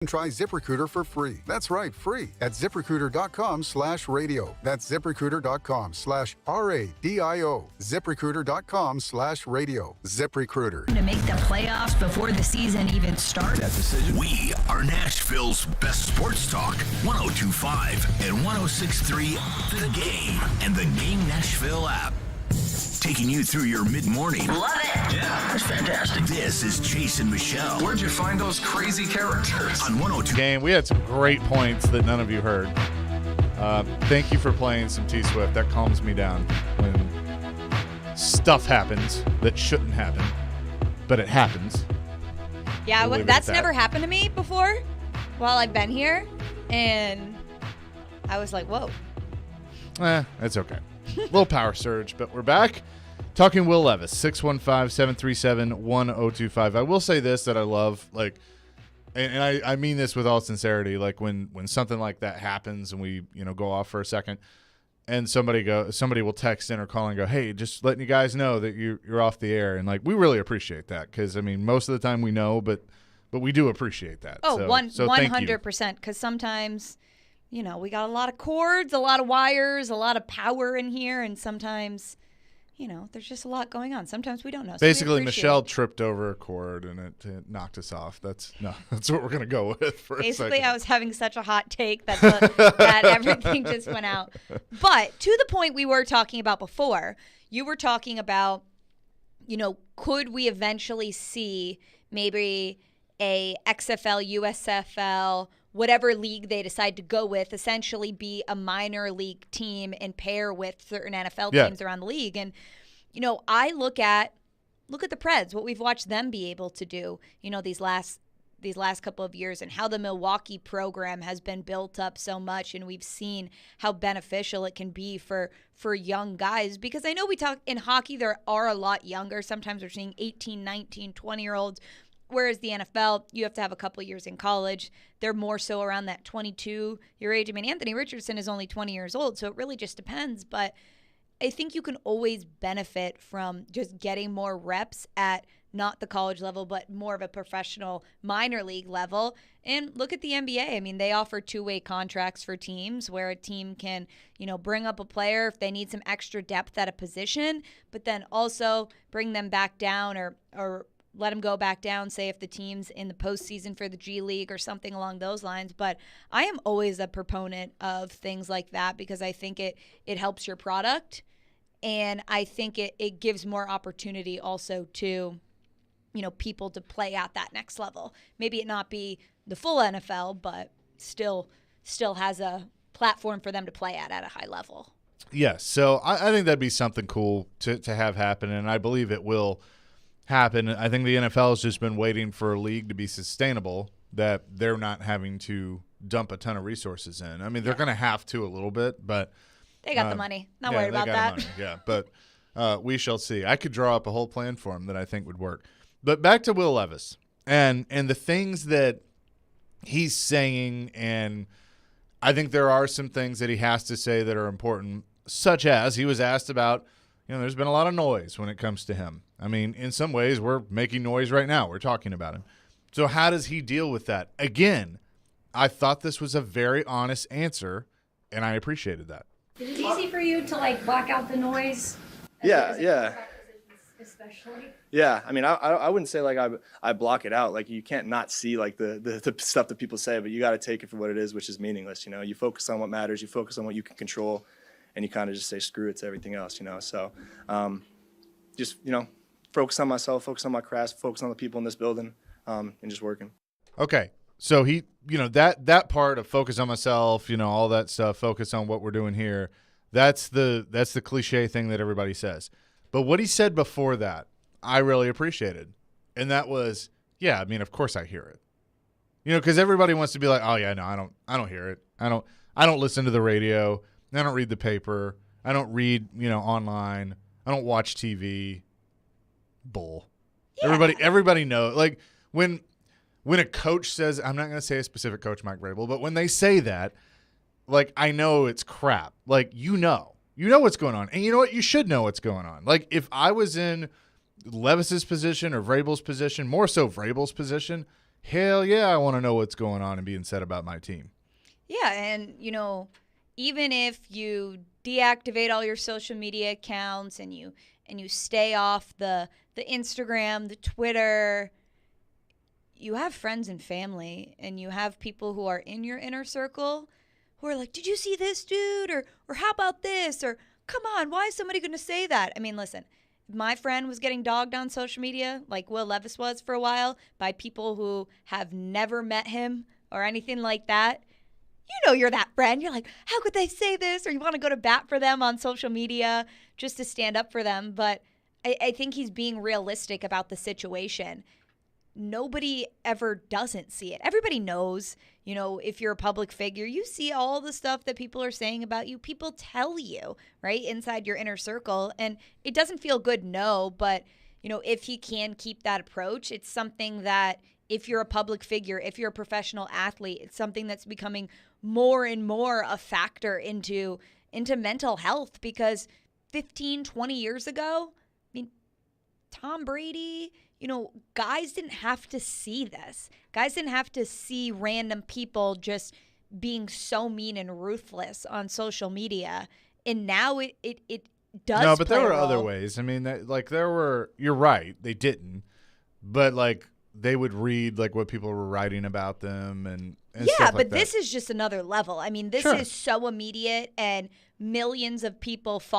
Try ZipRecruiter for free. That's right, free at ZipRecruiter.com/radio. That's ZipRecruiter.com/RADIO. ZipRecruiter.com/radio. ZipRecruiter. To make the playoffs before the season even starts. That decision. We are Nashville's best sports talk. 102.5 and 106.3 The Game and the Game Nashville app. Taking you through your mid-morning. Love it. Yeah, that's fantastic. This is Chase and Michelle. Where'd you find those crazy characters? On 102. Game, we had some great points that none of you heard. Thank you for playing some T-Swift. That calms me down when stuff happens that shouldn't happen, but it happens. Yeah, We'll leave it that's at that. never happened to me before while I've been here, and I was like, whoa. It's okay. Little power surge, but we're back. Talking Will Levis, 615-737-1025. I will say this that I love, and I mean this with all sincerity, like when something like that happens and we, go off for a second and somebody will text in or call and go, hey, just letting you guys know that you're off the air. And we really appreciate that because, most of the time we know, but we do appreciate that. Oh, so thank you. 100%, because sometimes, we got a lot of cords, a lot of wires, a lot of power in here, and sometimes, there's just a lot going on. Sometimes we don't know. So Basically, Michelle tripped over a cord and it knocked us off. That's what we're going to go with for Basically, a second. I was having such a hot take that everything just went out. But to the point we were talking about before, you were talking about, could we eventually see maybe a XFL, USFL, whatever league they decide to go with, essentially be a minor league team and pair with certain NFL teams around the league. And, I look at the Preds, what we've watched them be able to do, these last couple of years, and how the Milwaukee program has been built up so much, and we've seen how beneficial it can be for young guys. Because I know we talk in hockey, there are a lot younger. Sometimes we're seeing 18, 19, 20-year-olds. Whereas the NFL, you have to have a couple of years in college. They're more so around that 22-year age. I mean, Anthony Richardson is only 20 years old, so it really just depends. But I think you can always benefit from just getting more reps at not the college level, but more of a professional minor league level. And look at the NBA. I mean, they offer two-way contracts for teams where a team can, bring up a player if they need some extra depth at a position, but then also bring them back down or let them go back down, say if the team's in the postseason for the G League or something along those lines. But I am always a proponent of things like that because I think it helps your product, and I think it gives more opportunity also to, people to play at that next level. Maybe it not be the full NFL, but still has a platform for them to play at a high level. Yes, so I think that'd be something cool to have happen, and I believe it will happen. I think the NFL has just been waiting for a league to be sustainable, that they're not having to dump a ton of resources in. I mean, they're going to have to a little bit, but they got the money. Not worried about that. Money. Yeah, but we shall see. I could draw up a whole plan for him that I think would work. But back to Will Levis and the things that he's saying, and I think there are some things that he has to say that are important, such as he was asked about, there's been a lot of noise when it comes to him. I mean, in some ways, we're making noise right now. We're talking about him. So how does he deal with that? Again, I thought this was a very honest answer, and I appreciated that. Is it easy for you to black out the noise? Yeah. Especially. Yeah, I mean, I wouldn't say I block it out. You can't not see the stuff that people say, but you got to take it for what it is, which is meaningless. You focus on what matters, you focus on what you can control, and you kind of just say screw it to everything else. So, just focus on myself, focus on my craft, focus on the people in this building, and just working. Okay, so he, that part of focus on myself, all that stuff, focus on what we're doing here. That's the cliche thing that everybody says. But what he said before that, I really appreciated. And that was, yeah, I mean, of course I hear it. Because everybody wants to be like, oh yeah, no, I don't hear it. I don't listen to the radio. I don't read the paper. I don't read, online. I don't watch TV. Bull. Yeah. Everybody knows. When a coach says, I'm not going to say a specific coach, Mike Vrabel, but when they say that, I know it's crap. You know what's going on. And you know what? You should know what's going on. If I was in Levis's position or Vrabel's position, more so Vrabel's position, hell yeah, I want to know what's going on and being said about my team. Yeah, and even if you deactivate all your social media accounts and you stay off the Instagram, the Twitter, you have friends and family, and you have people who are in your inner circle who are like, did you see this, dude? Or how about this? Or come on, why is somebody going to say that? I mean, listen, if my friend was getting dogged on social media like Will Levis was for a while by people who have never met him or anything like that, you're that friend. You're like, how could they say this? Or you want to go to bat for them on social media just to stand up for them. But I think he's being realistic about the situation. Nobody ever doesn't see it. Everybody knows, if you're a public figure, you see all the stuff that people are saying about you. People tell you, right, inside your inner circle. And it doesn't feel good, no. But, if he can keep that approach, it's something that if you're a public figure, if you're a professional athlete, it's something that's becoming more and more a factor into mental health, because 15, 20 years ago, Tom Brady, guys didn't have to see this. Guys didn't have to see random people just being so mean and ruthless on social media. And now it does. No, but play there were a role. other ways. I mean, you're right. They didn't. But they would read what people were writing about them and yeah, stuff but like that. this is just another level. I mean, this Sure. is so immediate, and millions of people follow